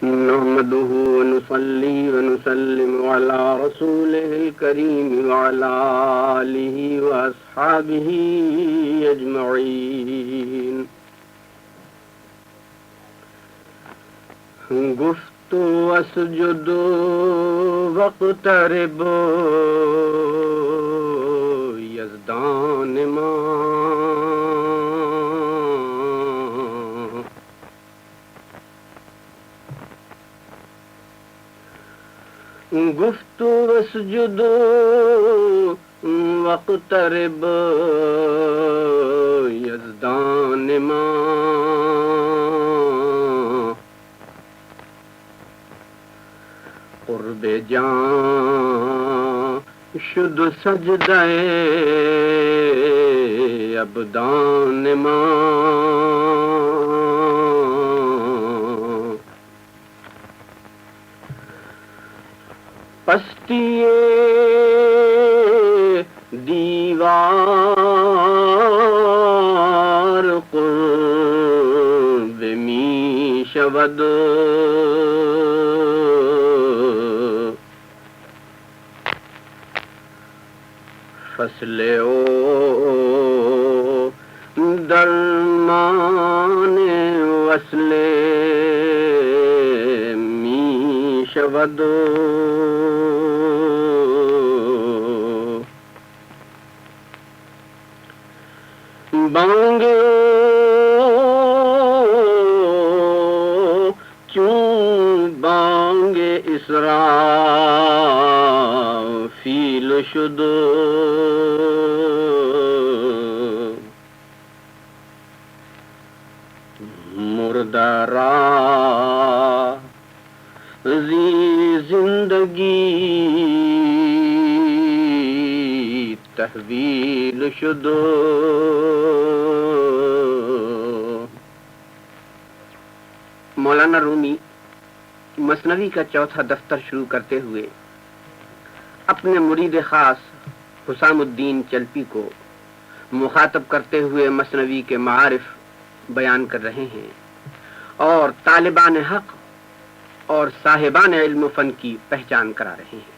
نحمده ونصلي ونسلم على رسوله الكريم وعلى آله وأصحابه أجمعين. گفت واسجد واقترب یزدان ما، گفت واسجد واقترب یزدان ما، قرب جان شد سجدہ ابدان ما، پستی دیوار قرب می شود، فصل او درمان وصل می شود، بانگ چون بانگ اسرافیل شد، مردہ را زی زندگی تحویل شد، مولانا رومی مثنوی کا چوتھا دفتر شروع کرتے ہوئے اپنے مرید خاص حسام الدین چلپی کو مخاطب کرتے ہوئے مثنوی کے معارف بیان کر رہے ہیں اور طالبان حق اور صاحبان علم و فن کی پہچان کرا رہے ہیں.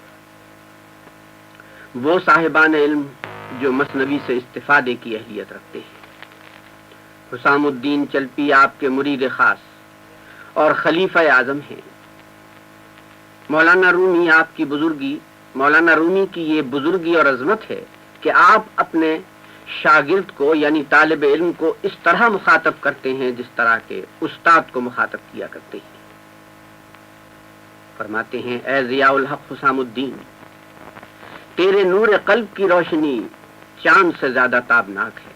وہ صاحبان علم جو مثنوی سے استفادے کی اہلیت رکھتے ہیں. حسام الدین چلپی آپ کے مرید خاص اور خلیفہ اعظم ہیں. مولانا رومی آپ کی بزرگی، مولانا رومی کی یہ بزرگی اور عظمت ہے کہ آپ اپنے شاگرد کو یعنی طالب علم کو اس طرح مخاطب کرتے ہیں جس طرح کے استاد کو مخاطب کیا کرتے ہیں. فرماتے ہیں اے ضیاء الحق حسام الدین، تیرے نور قلب کی روشنی چاند سے زیادہ تابناک ہے.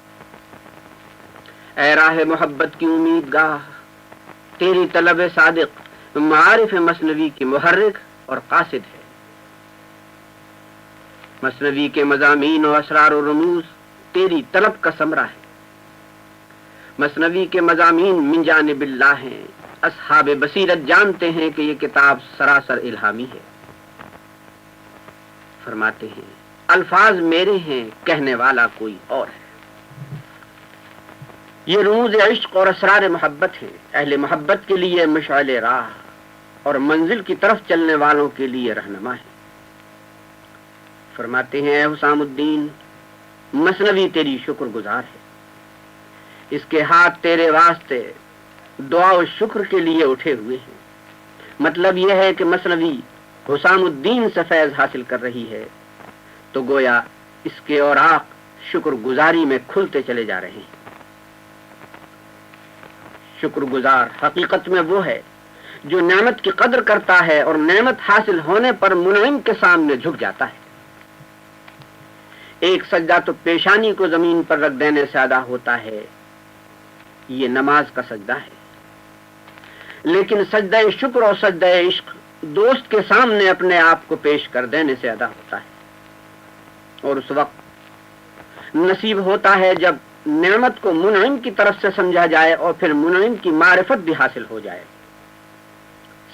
اے راہ محبت کی امید گاہ، تیری طلب صادق معارف مثنوی کی محرک اور قاصد ہے. مثنوی کے مضامین و اسرار و رموز تیری طلب کا ثمرہ ہے. مثنوی کے مضامین من جانب اللہ ہیں. اصحاب بصیرت جانتے ہیں کہ یہ کتاب سراسر الہامی ہے. فرماتے ہیں الفاظ میرے ہیں، کہنے والا کوئی اور ہے. یہ رموز عشق اور اسرار محبت ہے. اہل محبت کے لیے مشعل راہ اور منزل کی طرف چلنے والوں کے لیے رہنما ہے. فرماتے ہیں اے حسام الدین، مثنوی تیری شکر گزار ہے. اس کے ہاتھ تیرے واسطے دعا و شکر کے لیے اٹھے ہوئے ہیں. مطلب یہ ہے کہ مثنوی حسام الدین سے فیض حاصل کر رہی ہے تو گویا اس کے اوراق شکر گزاری میں کھلتے چلے جا رہے ہیں. شکر گزار حقیقت میں وہ ہے جو نعمت کی قدر کرتا ہے اور نعمت حاصل ہونے پر منعم کے سامنے جھک جاتا ہے. ایک سجدہ تو پیشانی کو زمین پر رکھ دینے سے ادا ہوتا ہے، یہ نماز کا سجدہ ہے. لیکن سجدہ شکر اور سجدہ عشق دوست کے سامنے اپنے آپ کو پیش کر دینے سے ادا ہوتا ہے. اور اس وقت نصیب ہوتا ہے جب نعمت کو منعم کی طرف سے سمجھا جائے اور پھر منعم کی معرفت بھی حاصل ہو جائے.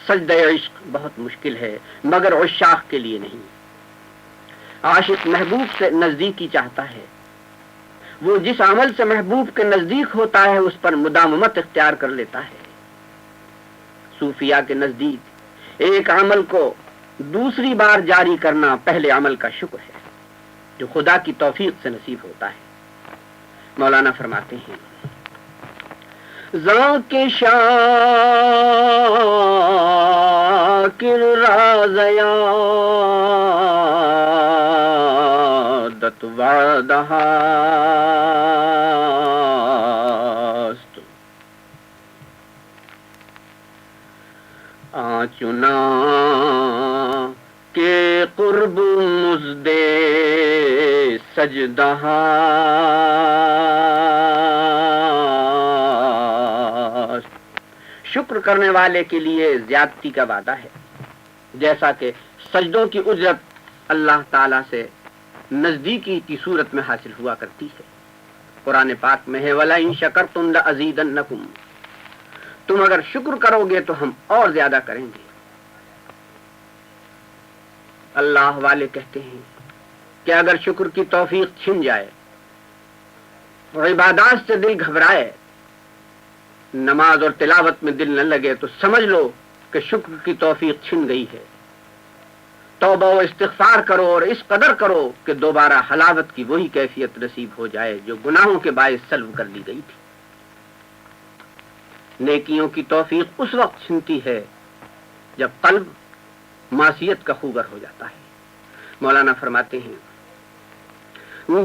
سجدہ عشق بہت مشکل ہے مگر عشاق کے لیے نہیں. عاشق محبوب سے نزدیکی چاہتا ہے. وہ جس عمل سے محبوب کے نزدیک ہوتا ہے اس پر مداومت اختیار کر لیتا ہے. صوفیاء کے نزدیک ایک عمل کو دوسری بار جاری کرنا پہلے عمل کا شکر ہے جو خدا کی توفیق سے نصیب ہوتا ہے۔ مولانا فرماتے ہیں ذاک شاکر راز عیادت وعدہ آنچنا کے قرب مزد سجدہ شکر کرنے والے کے لیے زیادتی کا وعدہ ہے، جیسا کہ سجدوں کی اجرت اللہ تعالی سے نزدیکی کی صورت میں حاصل ہوا کرتی ہے۔ قرآن پاک میں ہے وَلَئِن شَكَرْتُمْ لَأَزِيدَنَّكُمْ، تم اگر شکر کرو گے تو ہم اور زیادہ کریں گے۔ اللہ والے کہتے ہیں کہ اگر شکر کی توفیق چھن جائے اور عبادات سے دل گھبرائے، نماز اور تلاوت میں دل نہ لگے، تو سمجھ لو کہ شکر کی توفیق چھن گئی ہے۔ توبہ و استغفار کرو اور اس قدر کرو کہ دوبارہ حلاوت کی وہی کیفیت نصیب ہو جائے جو گناہوں کے باعث سلب کر لی گئی تھی۔ نیکیوں کی توفیق اس وقت چھنتی ہے جب قلب معصیت کا خوگر ہو جاتا ہے۔ مولانا فرماتے ہیں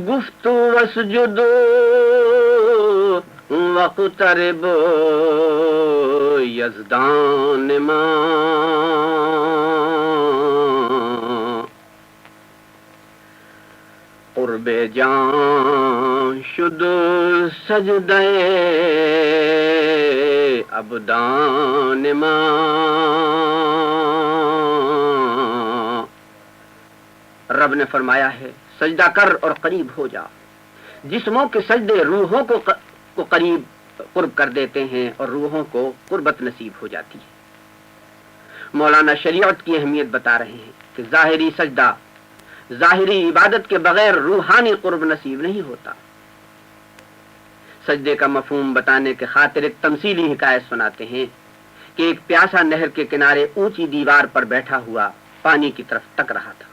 گفت وسجد واقترب یزدان ما قرب جان شد سجدہ ابدان ما رب نے فرمایا ہے سجدہ کر اور قریب ہو جا۔ جسموں کے سجدے روحوں کو قرب کر دیتے ہیں اور روحوں کو قربت نصیب ہو جاتی ہے۔ مولانا شریعت کی اہمیت بتا رہے ہیں کہ ظاہری سجدہ، ظاہری عبادت کے بغیر روحانی قرب نصیب نہیں ہوتا۔ سجدے کا مفہوم بتانے کے خاطر ایک تمثیلی حکایت سناتے ہیں کہ ایک پیاسا نہر کے کنارے اونچی دیوار پر بیٹھا ہوا پانی کی طرف تک رہا تھا۔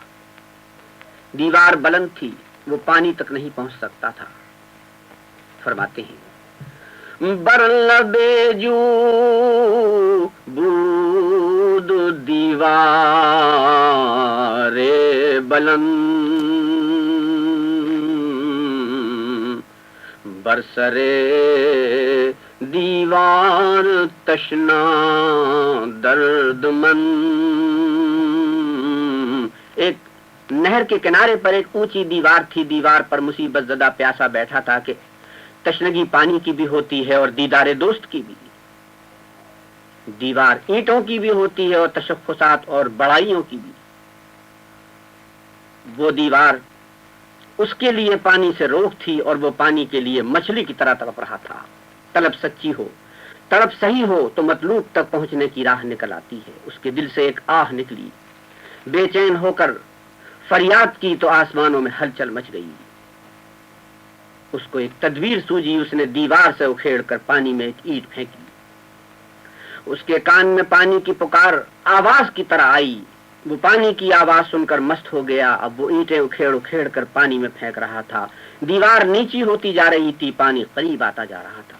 دیوار بلند تھی، وہ پانی تک نہیں پہنچ سکتا تھا۔ فرماتے ہیں بر لبے جو بود دیوار بلند برسرے دیوار تشنا درد مند۔ ایک نہر کے کنارے پر ایک اونچی دیوار تھی، دیوار پر مصیبت زدہ پیاسا بیٹھا تھا کہ تشنگی پانی کی بھی ہوتی ہے اور دیدار دوست کی بھی۔ دیوار اینٹوں کی بھی ہوتی ہے اور تشخصات اور بڑائیوں کی بھی۔ وہ دیوار اس کے لیے پانی سے روک تھی اور وہ پانی کے لیے مچھلی کی طرح تڑپ رہا تھا۔ طلب سچی ہو، طلب صحیح ہو تو مطلوب تک پہنچنے کی راہ نکل آتی ہے۔ اس کے دل سے ایک آہ نکلی، بے چین ہو کر فریاد کی تو آسمانوں میں ہلچل مچ گئی۔ اس کو ایک تدبیر سوجی، اس نے دیوار سے اکھیڑ کر پانی میں ایک اینٹ پھینکی۔ اس کے کان میں پانی کی پکار آواز کی طرح آئی، وہ پانی کی آواز سن کر مست ہو گیا۔ اب وہ اینٹیں اکھیڑ اکھیڑ کر پانی میں پھینک رہا تھا۔ دیوار نیچی ہوتی جا رہی تھی، پانی قریب آتا جا رہا تھا۔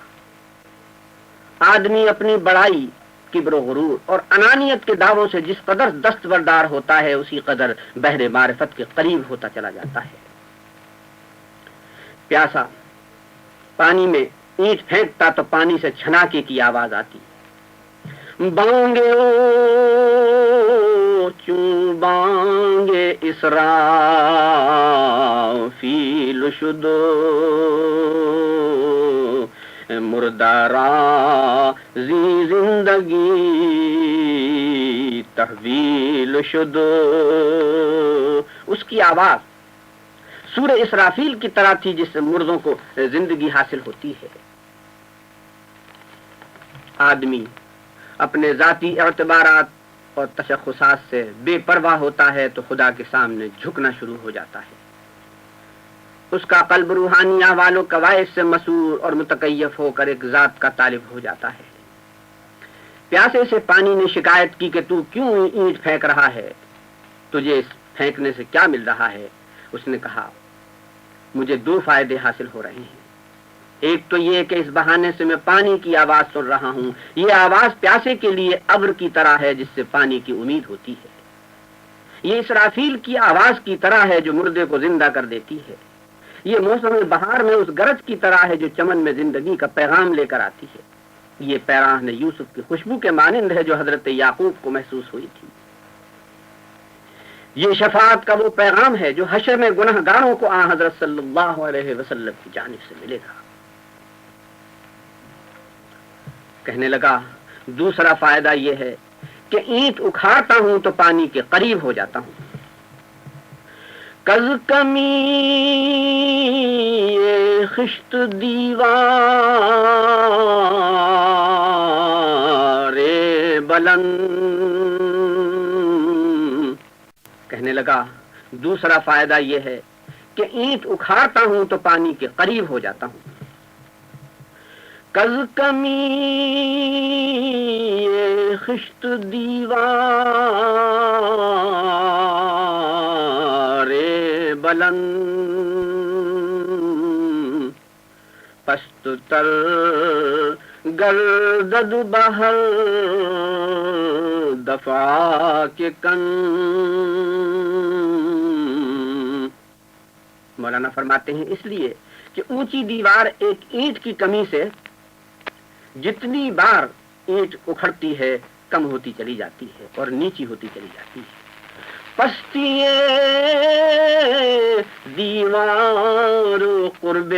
آدمی اپنی بڑائی، کبر و غرور اور انانیت کے دعووں سے جس قدر دستبردار ہوتا ہے، اسی قدر بحر معرفت کے قریب ہوتا چلا جاتا ہے۔ پیاسا پانی میں اینٹ پھینکتا تو پانی سے چھناکے کی آواز آتی۔ بانگے او چوں بانگے اسرافیل شدو مردارا زی زندگی تحویل شدو۔ اس کی آواز سورہ اسرافیل کی طرح تھی جس سے مردوں کو زندگی حاصل ہوتی ہے۔ آدمی اپنے ذاتی اعتبارات اور تشخصات سے بے پرواہ ہوتا ہے تو خدا کے سامنے جھکنا شروع ہو جاتا ہے۔ اس کا قلب روحانی احوال و قواعد سے مسرور اور متکیف ہو کر ایک ذات کا طالب ہو جاتا ہے۔ پیاسے سے پانی نے شکایت کی کہ تو کیوں اینٹ پھینک رہا ہے، تجھے اس پھینکنے سے کیا مل رہا ہے؟ اس نے کہا مجھے دو فائدے حاصل ہو رہے ہیں، ایک تو یہ کہ اس بہانے سے میں پانی کی آواز سن رہا ہوں، یہ آواز پیاسے کے لیے ابر کی طرح ہے جس سے پانی کی امید ہوتی ہے، یہ اسرافیل کی آواز کی طرح ہے جو مردے کو زندہ کر دیتی ہے، یہ موسم بہار میں اس گرج کی طرح ہے جو چمن میں زندگی کا پیغام لے کر آتی ہے، یہ پیراہن یوسف کی خوشبو کے مانند ہے جو حضرت یعقوب کو محسوس ہوئی تھی، یہ شفاعت کا وہ پیغام ہے جو حشر میں گنہگاروں کو آن حضرت صلی اللہ علیہ وسلم کی جانب سے ملے گا۔ کہنے لگا دوسرا فائدہ یہ ہے کہ اینٹ اکھاڑتا ہوں تو پانی کے قریب ہو جاتا ہوں۔ کز کمی خشت دیوار بلند، کہنے لگا دوسرا فائدہ یہ ہے کہ اینٹ اکھاڑتا ہوں تو پانی کے قریب ہو جاتا ہوں۔ کز کمی خشت دیوار بلند، پست تر گردد بہر دفاع کے کن۔ مولانا فرماتے ہیں اس لیے کہ اونچی دیوار ایک اینٹ کی کمی سے جتنی بار اینٹ اکھڑتی ہے کم ہوتی چلی جاتی ہے اور نیچی ہوتی چلی جاتی ہے۔ پستی دیوار قرب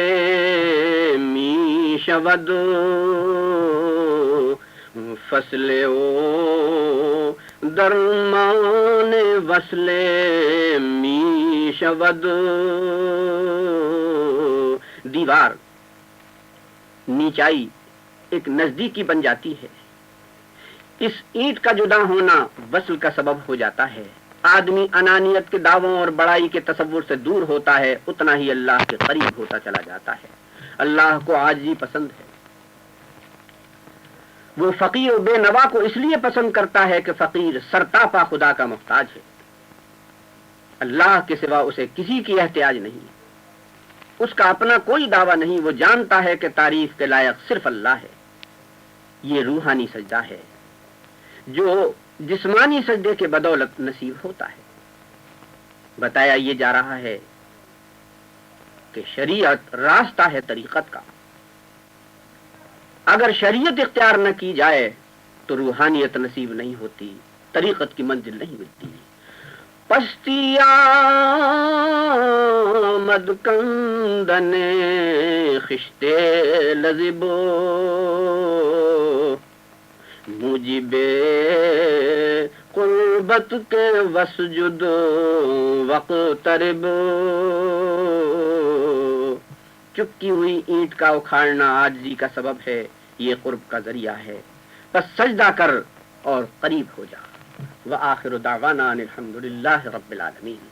می شود فصل او درمان وصل می شود۔ دیوار نیچائی ایک نزدیکی بن جاتی ہے، اس اینٹ کا جدا ہونا وصل کا سبب ہو جاتا ہے۔ آدمی انانیت کے دعووں اور بڑائی کے تصور سے دور ہوتا ہے، اتنا ہی اللہ کے قریب ہوتا چلا جاتا ہے۔ اللہ کو عاجزی پسند ہے، وہ فقیر و بے نوا کو اس لیے پسند کرتا ہے کہ فقیر سرتاپا خدا کا محتاج ہے، اللہ کے سوا اسے کسی کی احتیاج نہیں، اس کا اپنا کوئی دعویٰ نہیں، وہ جانتا ہے کہ تعریف کے لائق صرف اللہ ہے۔ یہ روحانی سجدہ ہے جو جسمانی سجدے کے بدولت نصیب ہوتا ہے۔ بتایا یہ جا رہا ہے کہ شریعت راستہ ہے طریقت کا، اگر شریعت اختیار نہ کی جائے تو روحانیت نصیب نہیں ہوتی، طریقت کی منزل نہیں ملتی۔ پستی آمد کندن خشتے لذب موجب قربت کے وسجد وقترب۔ چپکی ہوئی اینٹ کا اکھاڑنا عاجزی کا سبب ہے، یہ قرب کا ذریعہ ہے، بس سجدہ کر اور قریب ہو جا۔ وآخر دعوانا الحمدللہ رب العالمین۔